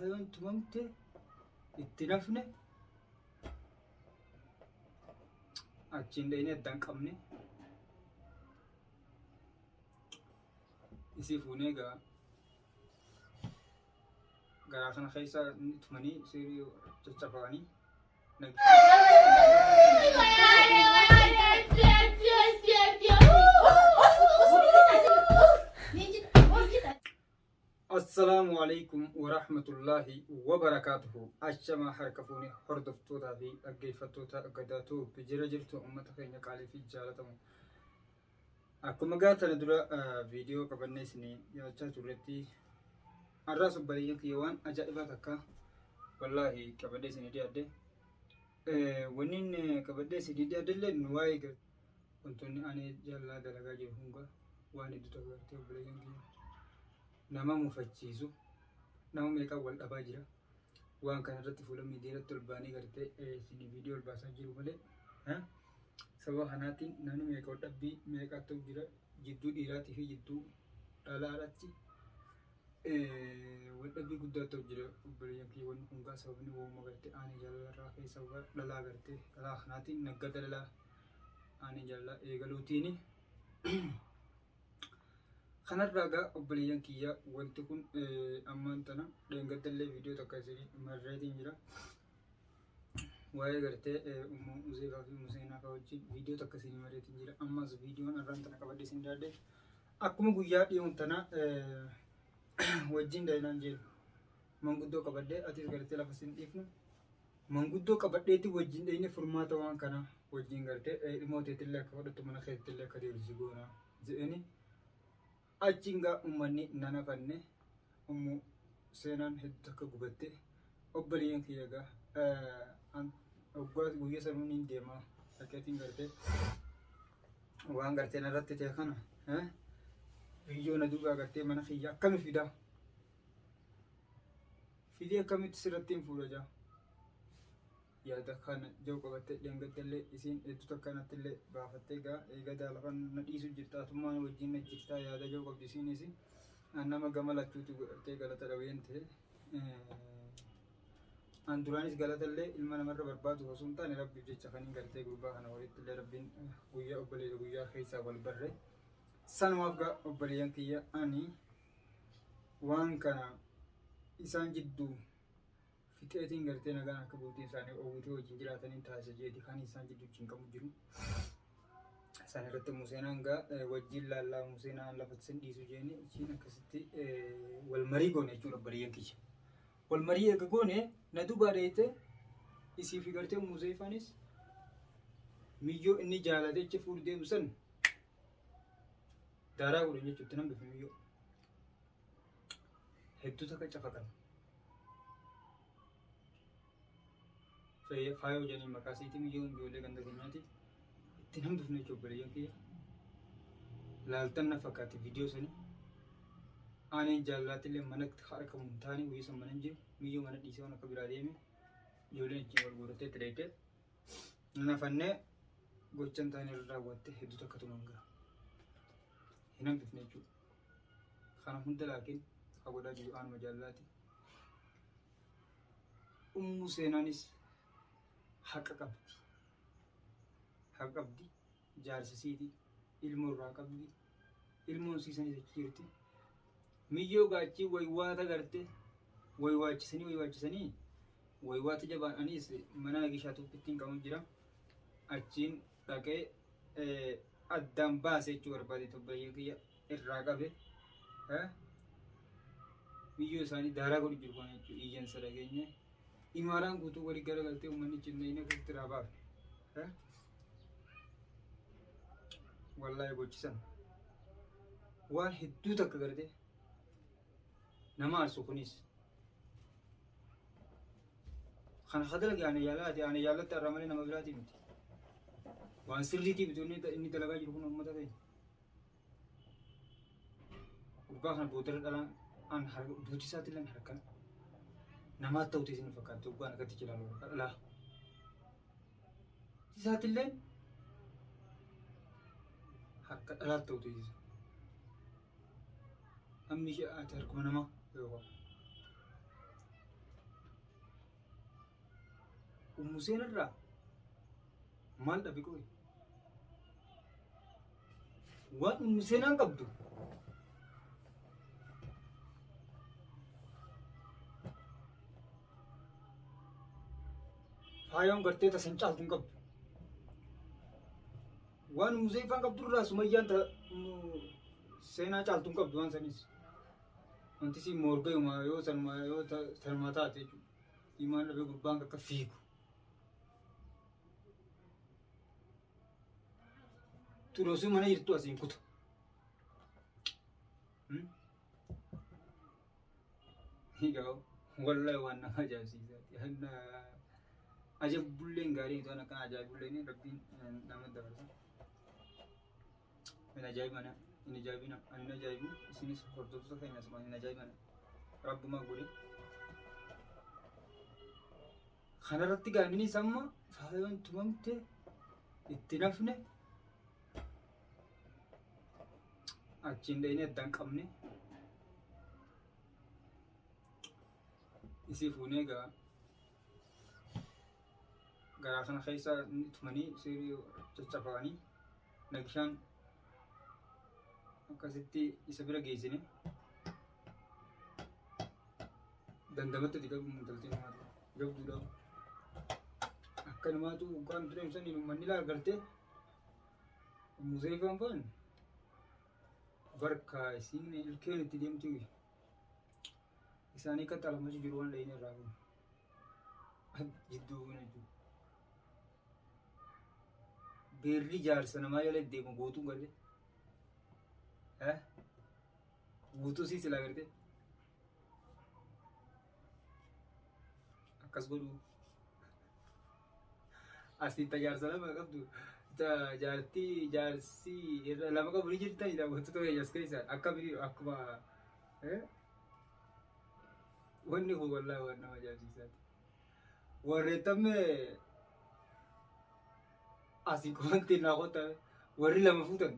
yoon tumamte itti nafne achiin dhayne addaan qabne isii fuunee garaa kana keessa tumanii sirii caccabanii السلام عليكم ورحمة الله وبركاته. أشما حركفوني هردفتوتا في أجيفتوتا أجداتو بجرجرتو أمتا خيني قالي في جالتهم. أكو مقاتا ندرا فيديو قبلني سني يوجه تولتي الرأس بريان كيوان أجائباتك والله قبلني سني دي أدي ونين قبلني سني دي أدي لن نوايق كنتوني أني جالا دلقا جيهونغا واني دوتا غرتي بريان كيوان nama mufachiisu nama meeqa wal dhabaa jira waan kana irratti fuula miidiyaatti ol baanii gartee isin viidiyoo ol baasaa jiru malee sababa kanaatiin namni meeqa wal dhabbii meeqatu jira jidduu dhiiraatii fi jidduu dhalaadhaatti wal dhabbii guddaatu jira obboleeyyan kiyyoonni kun gaa sababni wooma gartee ani jaalarraa keessa dhalaa gartee dhalaa kanaatiin naggata dhalaa ani jaalala eegaluutiini kanarraagaa obboleeyyan kiyya wanti kun ammaan tana dheengadallee viidiyoo takka isinii marreetiin jira waa'ee gartee Uzeefaa fi Museenaa fa'aa wajjin viidiyoo takka isinii marreetiin jira ammas viidiyoon arraan tana qabadde isin daadde akkuma guyyaa dhiyoon tana wajjin daa'inaan jiru manguddoo qabadde atis gartee lafa isin dhiifnu manguddoo qabaddeetti wajjin dhayne furmaata waan kana wajjin gartee dhimooteetillee akka fudhattu mana keessattillee akka deebisi goona jedheni Achinga ummanni nana fanne ummu seenaan hedduu akka gubatte obboleeyyan kiyyaga oggaa guyyaa sanuun hin deema akkatiin gartee waan gartee narratti ta'e kana biyyoo na duugaa gartee mana kiyya akkami fidee akkamitti sirratti hin fuudha jaa yaada kana jau qabattee dheengadallee isiin hedduu takkanattillee baafattee eegadaa lafan na dhiisu jirtaatummaan wajjin na jirtaa yaada jau qabdi isiinis nama gama lachuutu godhattee galata dhaween ta'e an duraanis galatallee ilma namarra barbaadu osoo hin taane rabbiif jecha kaniin gartee gurbaa kana walittillee rabbiin guyyaa obboleessa guyyaa keessaa wal barre sanumaaf gaa obboleeyyan kiyya ani waan kana isaan jidduu fixeetiin gartee nagaan akka bultiin isaanii oowwitee wajjin jiraataniin taasisa jeeti kan isaan jidduu wajjin qabu jiru isaan irratti Museenaan gaa wajjin laallaa Museenaan lafatti sin dhiisu jeeni isin akkasitti wal marii goone jechuudha obboleeyyan kiyya wal marii eega goone na dubaa deete isii fi gartee Muzeefaanis miyyoo inni jaalatee jecha fuudhu deemu san daaraa godhan jechuutti nan bifa miyyoo hedduu takka cafaqan faayoo jedhanii maqaa isiitii miyyoo ijoollee ganda keenyaati itti nam dufne jechuudha obboleeyyan kiyya laaltan na fakkaate viidiyoo sanii ani jaallattillee mana harka mun taane guyyaa san mana hin jiru miyyoo mana dhiisee waan akka biraa deeme ijoolleen ittiin wal guurattee itti dheettee nafannee gochan taane irra raawwatte hedduu takka tuman gara hin hambifne jechuudha kana hunda laakiin hagodhaa jiru aanuma jaallaati ummu seenaanis haqa qabdi jaarsisiiti ilmoo irraa qabdi ilmoon siisanis achi jirti miyyoo gaachii waywaata garte waywaachisanii waywaata jabaan anis mana nagishaatuuf ittiin qabu jira achiin dhaqee addaan baasee jechuu barbaade obboleeyyan kiyya irraa qabe miyyoo isaanii daaraa godhu jiru kana jechuu iyyansa dhageenye imaaraan guutuu walii garagaltee uummanni cinnayina keessatti raabaaf wallahi gochisan waan hedduu takka gartee nama aarsu kunis kana hadalage ani yaalaatti arraa malee nama biraatii miti waan sirriitii bitu inni dalagaa jiru kun uummata ta'e gurbaa kana boodara dhalaan an duuti isaatiillee harkan namaatti ta'uutii isin fakkaatu waan akkatti jiran dhalaa isaatiillee harka dhalaatti ta'uutii isa amni ishee ati harkuma namaa yoo Museen irraa maal dhabe qoy? Waan Museenaan qabdu faayoon gartee tasan caaltuun qabdu. Waan Museen faan qabdu irraa Sumayyaan seenaa caaltuun qabdu waan sanis. Wanti si morga yoo sanuma taate jechuudha. Imaan dhabee gurbaan akka fiigu. Tuloosuu mana jirtu asiin kutu. Egaa wallahi waan nama ajaa'ibsiisaati. Ajaa'ib bulleen gaarii ta'an akkan ajaa'ib bulleen rabbiin nama dabalata. Inni ajaa'ibana, inni ajaa'ibina, inni ajaa'ibu isinis hordoftoota keenyas maal inni ajaa'ibana. Rabbumaa godhe. Kanarratti gaanni samma faayoon tumamte itti nafne achiin dhayne addaan qabne isii fuunee garaa kana keessa tumanii sirii caccafanii nagishaan akkasitti isa bira geessine dandamatti itti qabu mutaltii namaati jabduudha. Akka namaatu ugaan tureemsanii uummanni laa gartee Museen faan barka isin ilkeen itti deemtu isaanii kan xalamatti jiru waan dhayine irraa jidduu kana jiru. Beerri jaarsa namaa jala deemu gootuun galle. Guutuu sii silaa gartee akkas godhu. Asitti jaarsa lama qabdu. Jaarsi irra lama qabu ni jirtanidha wantoota wayyaas keessaa akka birii akkuma wanni kun wallahi waan nama ajaa'ibsiisaati. Warreeffame asii kowanti naa qotta warri lama fuutan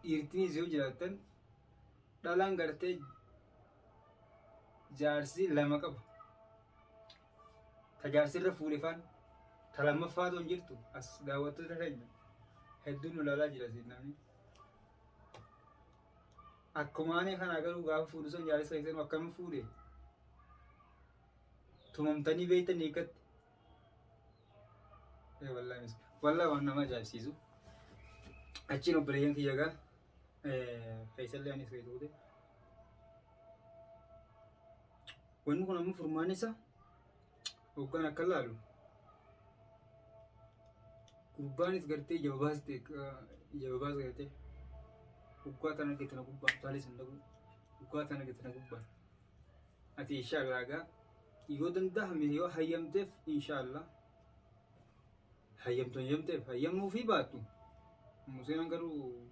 dhiirtinis yoo jiraatan dhalaan gartee jaarsi lama qaba. Ta jaarsi irra fuudhe faan ta lammaffaatu hin jirtu as daawwattoota keenya hedduun nu ilaalaa jira namni. Akkuma ani kana garuu gaafa fuudhu san jaarsa keessan akkamiin fuudhe tumamtanii beektan hiikatti. Wallahi waan nama ajaa'ibsiisu. Achiin obboleeyyan kiyya gaa keessallee anis fayyadu godhe. Wanni kun ammoo furmaan isaa hoggaan akka laalu. Gubbaanis gartee jababaas gartee hoggaa tana geetana gubbaa taalis hin dhabu hoggaa tana geetana gubbaa. Ati ishaa biraagaa yoo danda'ame yoo hayyamteef inshaallah hayyamteef hayyamuu fi baattu. Museen garuu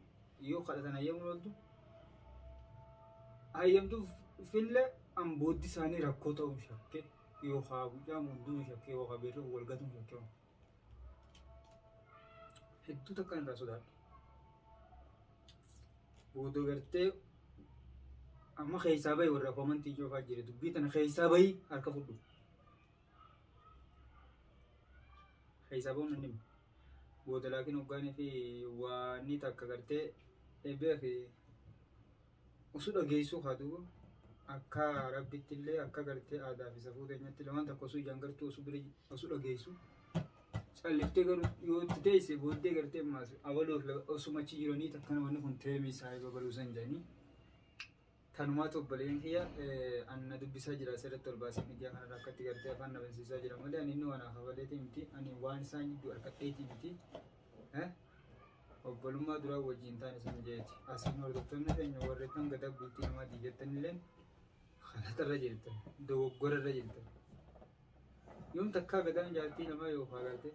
yoo kadhatan hayyamuu loltu hayyamtuuf fillee ambooddi isaanii rakkoo ta'uu shakke yoo haa guddaa hunduu shakke yoo haa beerree wal gatuun shakke hedduu takka irraa sodaadhu. Boodoo gartee amma keessaa bahi warra komantii joofaa jire dubbii tana keessaa bahi harka fudhu. Keessaa bahuun hin dhimma. Booda laakiin hoggaanii fi waan takka gartee eebbee fi osoo dhageessuu haa duuba akka rabbitti illee akka gartee aadaa fi safuu keenyatti illee waan takka osoo ijaan gartuu osoo dhageessu calliftee garuu yoo itti teesse booddee gartee maas abaloof osuma achi jiranii takka namoonni kun teemii isaa babaluu san jedhanii kanumaatu obboleen kiyya anna dubbisaa jira asirratti ol baasee miidiyaa kanarraa akkatti gartee afaan na barsiisaa jira malee ani inni waan hafaleetii miti ani waan isaan jidduu harkadheetii miti obbolummaa duraa wajjin taane sun jeeti asiin hordoftoonni keenya warreettan gadaa bultii namaa diijettanillee kanarra jirtan dogoggorarra jirtan yoom takkaa gadaan jaartii namaa yoo faagartee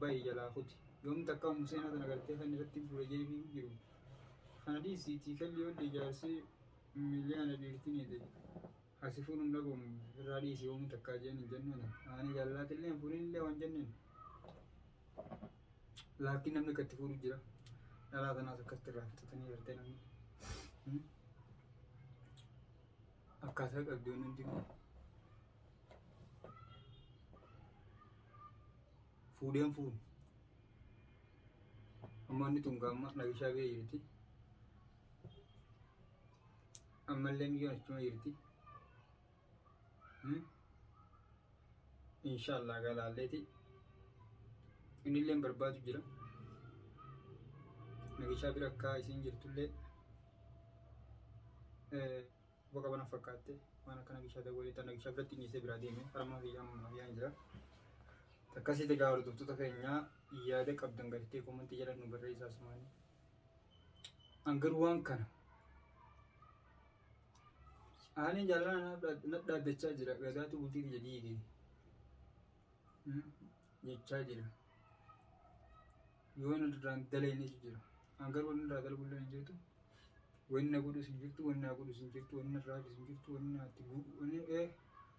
baay'ee jalaa kuti yoom takkaa Museenaa tana gartee kan irratti fuula jeebii jiru kana dhiisiitii kalli yoo ijaarsi miliyoona dhiirtiin jedhe asifuun hunda goomu irraa dhiisii yoom takkaa jeen hin jennuun ani jaallattillee hin fuudhin illee waan jenneen laakiin namni akkatti fuudhu jira dhalaa tanaas akkatti irraa fixatanii gartee namni akkaataa qabdoon hundi fuudheen fuun amma inni tungaamma nagishaa bee jirti ammallee miyyoon achuma jirti inshallah galaalleeti innillee barbaadu jira nagishaa bira akka isiin jirtullee boqa bana fakkaatte waan akka nagishaa dabalee tan nagishaa biratti dhiisee biraa deeme harma fi amma fi jira akkasitti gaa hordoftoota keenyaa yaada qabdan gartee komantii jala nu barreessaa sumaanii angaruu waan kana aanin jaalala nadhaaddachaa jira gadaatu bultii jedhii jechaa jira yoo irraan dalayne jira angaruu wanni irraa dalagullee hin jirtu wanni na godhus hin jirtu wanni na godhus hin jirtu wanni irraa hin jirtu wanni naatti wanni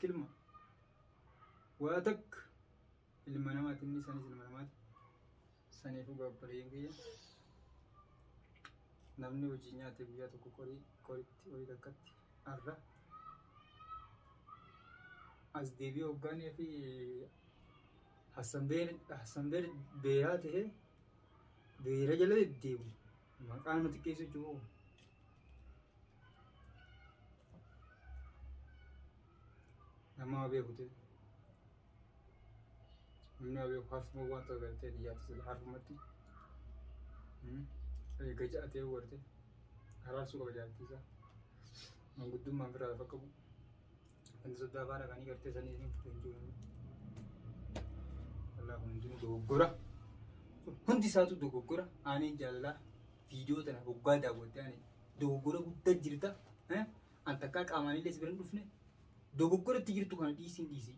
kilma waa takka ilma namaati inni sanis ilma namaati saniifuu gaabbaleen kiyya namni hojii nyaate guyyaa tokko qoritti horii takkatti arra as deebi'ee hoggaanii fi Hassanbeer beeraa ta'e beera jala deddeebu maqaan nuti keessa jiru nama beeku ta'e namni beeku harfuma waan ta'u gartee dhiyaate sila harfumatti gaja'atee warte haraarsuu qaba jaalatiisa manguddummaan biraa lafa qabu kan soddaa afaan dhaqanii gartee sanii hin fudhan jiru walaa hundinuu dogoggora hundi isaatu dogoggora aaneen jaalalaa viidiyoo tana hoggaa daawwatte ani dogoggora guddaa jirta an takkaa qaamaanillee si biran dhufne dogoggoratti jirtu kana dhiisii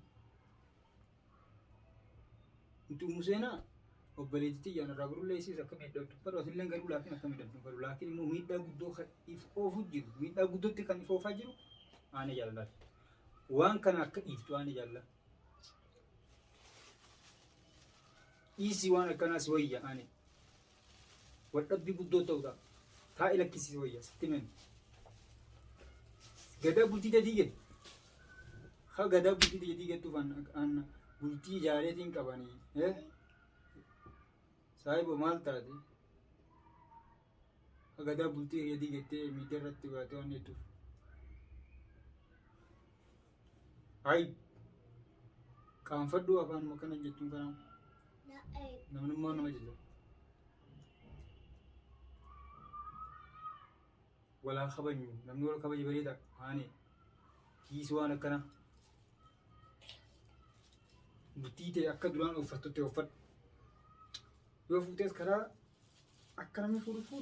Untuk musena obboleettii yaa narraa barullee isiis akka miidhagdu fadhu asillee garuu laakiin akka miidhagdu fadhu laakiin immoo miidhaa guddoo if oofu jiru miidhaa guddootti kan if oofaa jiru aane jaalladha waan kana akka dhiiftu aane jaalladha dhiisii waan akkanaas wayya aane wadhabbii guddoo ta'udha taa'e lakkisiis wayya sitti men gadaa bultii dadii ha gadaa bultii dadii gettuuf anna bultii jaareetiin qabanii saahibo maal taate agadaa bultii hedii gettee miidiyaa irratti baatee waan hedduuf hay qaanfadhu afaanuma kana jettuun kanaa namnummaa nama jira walaa kabanyu namni wal kabaje bareeda haane kiis waan akkana bultii ta'e akka duraan uffattutti uffadhu yoo fuutees karaa akka namni fuudhu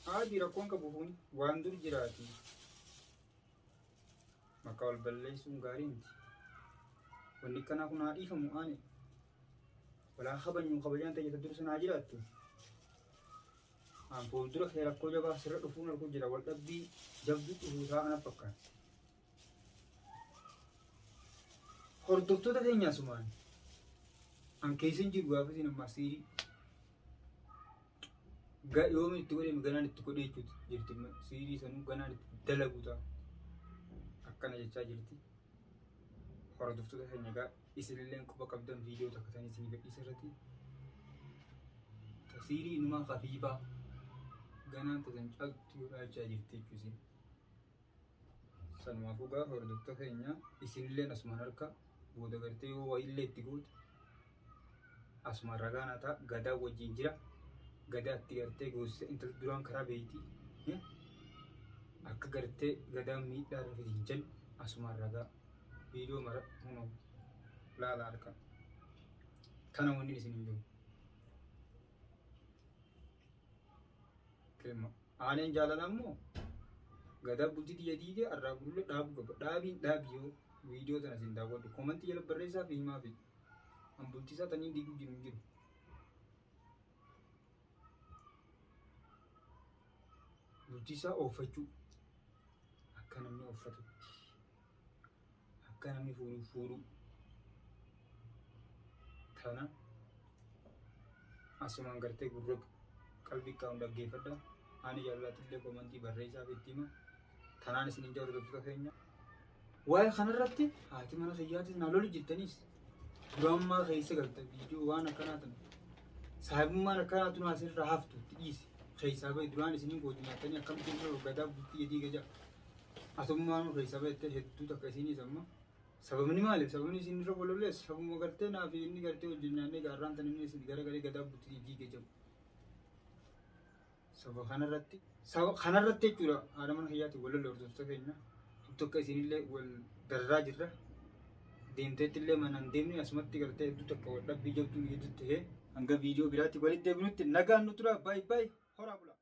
haadhi rakkoon qabu fuuni waan dur jiraati maqaa wal balleessuun gaarii miti wanni akkanaa kun haa dhiifamu aane walaa kabanyu kabajaan ta'e jetta dur sana haa jiraattu aan fuuldura kee rakkoo jabaa sirra dhufuun arguu jira wal dhabbii jabduu dhufuu taa'ana fakkaata hordoftoota keenyaa sumaan an keessan jiru gaafa isin ammaa siirii yoomi itti godhee ganaan itti godhee jechuuti jirti siirii sanuu ganaan itti dalagu ta'a akkana jechaa jirti hordoftoota keenya gaa isinillee quba qabdan viidiyoo takka tanii isin gadhiisa irratti ta siirii inumaa kafiifaa ganaan tasan caaltu yoo dhaachaa jirti jechuusin sanumaafuu gaa hordoftoota keenya isinillee asumaan harka booda gartee yoo wayillee itti goote asumaan ragaan haa ta'a gadaa wajjin jira gadaa itti gartee goosisa intal duraan karaa beeyti akka gartee gadaa miidhaa irra fitin jedhu asumaan ragaa viidiyoo mara hunoo laala harka kana wanni isin hin jiru kelma aaneen jaalala immoo gadaa bultii xiyya diigee arraa bulle dhaabu qaba dhaabiin dhaabiyoo viidiyoo tana isin daawwadhu komantii jala barreessaa fi himaa fi an bultii isaa taniin diiguu jiru hin jiru bultii isaa oofachuu akka namni oofatutti akka namni fuudhu tana asumaan gartee gurra qalbii qabuun dhaggeeffadha ani jaallatillee komantii barreessaa fi itti hima tanaan isin hordoftoota keenya waa'ee kanarratti haati mana sayyaatis naa lolu jirtaniis duraan maa keessa galta viidiyoo waan akkanaatan saahibummaan akkanaatu nu asirra haftu dhiisi keessaa bahe duraan isiniin gootu nyaatanii akkamitti irra gadaa bultii jedhii gaja asummaan nu keessaa bahettee hedduu takka isiniis amma sababni maaliif sababni isin irra walollees sababuma gartee naa fi inni gartee wajjin nyaannee gaarraan tan inni isin gara galee gadaa bultii jedhii gaja sababa kanarratti jechuudha haadha mana hiyyaatti walolle hordoftoota keenya tokko isinillee wal darraa jirra deemteettillee manaan deemne asumatti gartee hedduu takka wal dhabbii jabduu jedhu ta'ee hanga viidiyoo biraatti walitti deebinutti nagaan nu tura baay baay horaa bula.